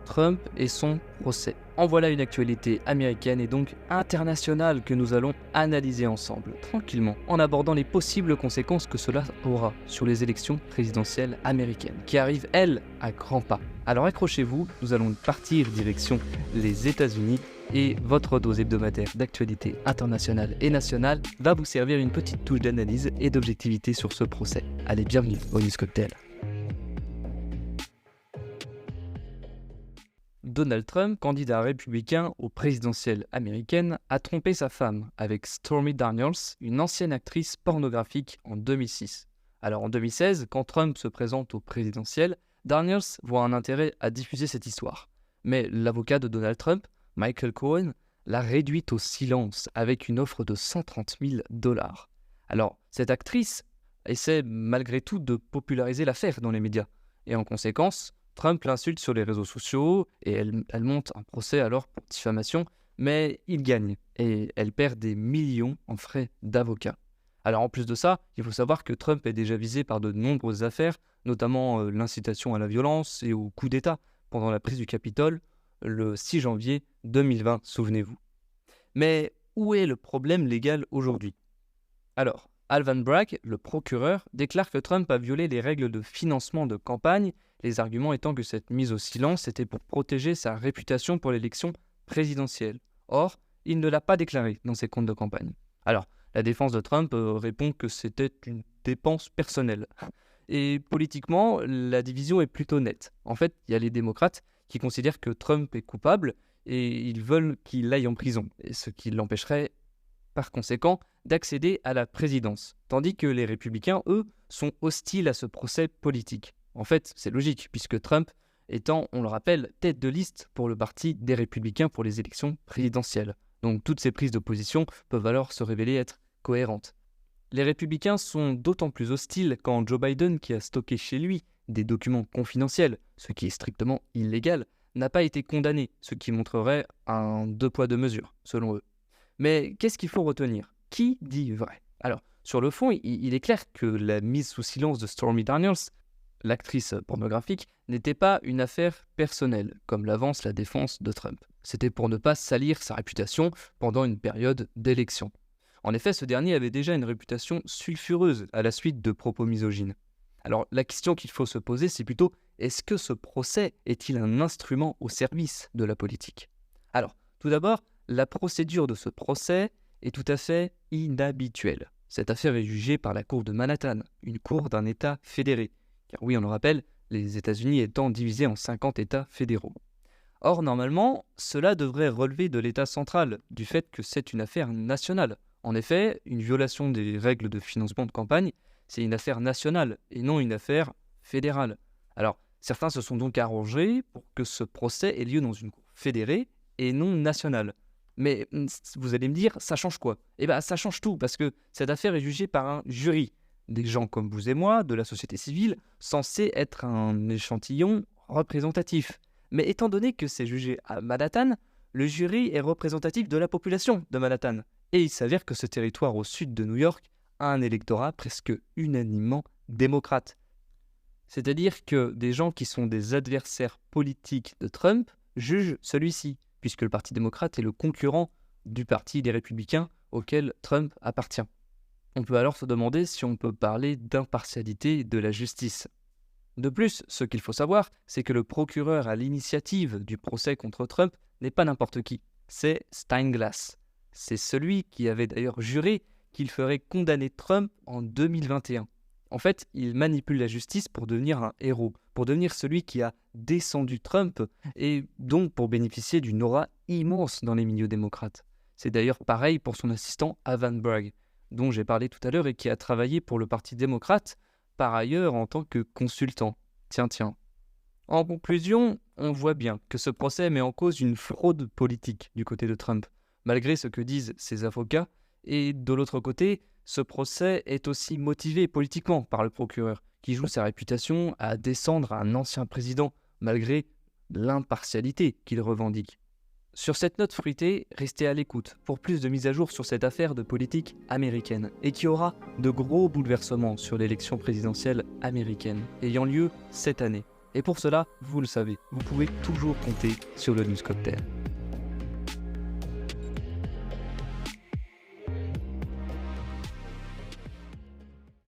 Trump et son procès. En voilà une actualité américaine et donc internationale que nous allons analyser ensemble, tranquillement, en abordant les possibles conséquences que cela aura sur les élections présidentielles américaines, qui arrivent, elles, à grands pas. Alors accrochez-vous, nous allons partir direction les États-Unis et votre dose hebdomadaire d'actualité internationale et nationale va vous servir une petite touche d'analyse et d'objectivité sur ce procès. Allez, bienvenue au News Cocktail. Donald Trump, candidat républicain aux présidentielles américaines, a trompé sa femme avec Stormy Daniels, une ancienne actrice pornographique en 2006. Alors en 2016, quand Trump se présente aux présidentielles, Daniels voit un intérêt à diffuser cette histoire. Mais l'avocat de Donald Trump, Michael Cohen, l'a réduite au silence avec une offre de 130 000 $. Alors cette actrice essaie malgré tout de populariser l'affaire dans les médias. Et en conséquence, Trump l'insulte sur les réseaux sociaux et elle monte un procès alors pour diffamation, mais il gagne et elle perd des millions en frais d'avocat. Alors en plus de ça, il faut savoir que Trump est déjà visé par de nombreuses affaires, notamment l'incitation à la violence et au coup d'État pendant la prise du Capitole le 6 janvier 2020, souvenez-vous. Mais où est le problème légal aujourd'hui ? Alors, Alvin Bragg, le procureur, déclare que Trump a violé les règles de financement de campagne, les arguments étant que cette mise au silence était pour protéger sa réputation pour l'élection présidentielle. Or, il ne l'a pas déclaré dans ses comptes de campagne. Alors, la défense de Trump répond que c'était une dépense personnelle. Et politiquement, la division est plutôt nette. En fait, il y a les démocrates qui considèrent que Trump est coupable et ils veulent qu'il aille en prison, ce qui l'empêcherait par conséquent d'accéder à la présidence, tandis que les républicains, eux, sont hostiles à ce procès politique. En fait, c'est logique, puisque Trump étant, on le rappelle, tête de liste pour le parti des républicains pour les élections présidentielles. Donc toutes ces prises de position peuvent alors se révéler être cohérentes. Les républicains sont d'autant plus hostiles quand Joe Biden, qui a stocké chez lui des documents confidentiels, ce qui est strictement illégal, n'a pas été condamné, ce qui montrerait un deux poids deux mesures, selon eux. Mais qu'est-ce qu'il faut retenir ? Qui dit vrai ? Alors, sur le fond, il est clair que la mise sous silence de Stormy Daniels, l'actrice pornographique, n'était pas une affaire personnelle, comme l'avance la défense de Trump. C'était pour ne pas salir sa réputation pendant une période d'élection. En effet, ce dernier avait déjà une réputation sulfureuse à la suite de propos misogynes. Alors, la question qu'il faut se poser, c'est plutôt, est-ce que ce procès est-il un instrument au service de la politique ? Alors, tout d'abord, la procédure de ce procès est tout à fait inhabituelle. Cette affaire est jugée par la Cour de Manhattan, une cour d'un État fédéré. Car oui, on le rappelle, les États-Unis étant divisés en 50 États fédéraux. Or, normalement, cela devrait relever de l'État central, du fait que c'est une affaire nationale. En effet, une violation des règles de financement de campagne, c'est une affaire nationale et non une affaire fédérale. Alors, certains se sont donc arrangés pour que ce procès ait lieu dans une cour fédérée et non nationale. Mais vous allez me dire, ça change quoi ? Eh bien, ça change tout, parce que cette affaire est jugée par un jury. Des gens comme vous et moi, de la société civile, censés être un échantillon représentatif. Mais étant donné que c'est jugé à Manhattan, le jury est représentatif de la population de Manhattan. Et il s'avère que ce territoire au sud de New York a un électorat presque unanimement démocrate. C'est-à-dire que des gens qui sont des adversaires politiques de Trump jugent celui-ci, puisque le Parti démocrate est le concurrent du Parti des républicains auquel Trump appartient. On peut alors se demander si on peut parler d'impartialité de la justice. De plus, ce qu'il faut savoir, c'est que le procureur à l'initiative du procès contre Trump n'est pas n'importe qui, c'est Steinglass. C'est celui qui avait d'ailleurs juré qu'il ferait condamner Trump en 2021. En fait, il manipule la justice pour devenir un héros, pour devenir celui qui a descendu Trump et donc pour bénéficier d'une aura immense dans les milieux démocrates. C'est d'ailleurs pareil pour son assistant Alvin Bragg, dont j'ai parlé tout à l'heure et qui a travaillé pour le Parti démocrate, par ailleurs en tant que consultant. Tiens. En conclusion, on voit bien que ce procès met en cause une fraude politique du côté de Trump, malgré ce que disent ses avocats, et de l'autre côté, ce procès est aussi motivé politiquement par le procureur, qui joue sa réputation à descendre un ancien président, malgré l'impartialité qu'il revendique. Sur cette note fruitée, restez à l'écoute pour plus de mises à jour sur cette affaire de politique américaine, et qui aura de gros bouleversements sur l'élection présidentielle américaine, ayant lieu cette année. Et pour cela, vous le savez, vous pouvez toujours compter sur le Newscopter.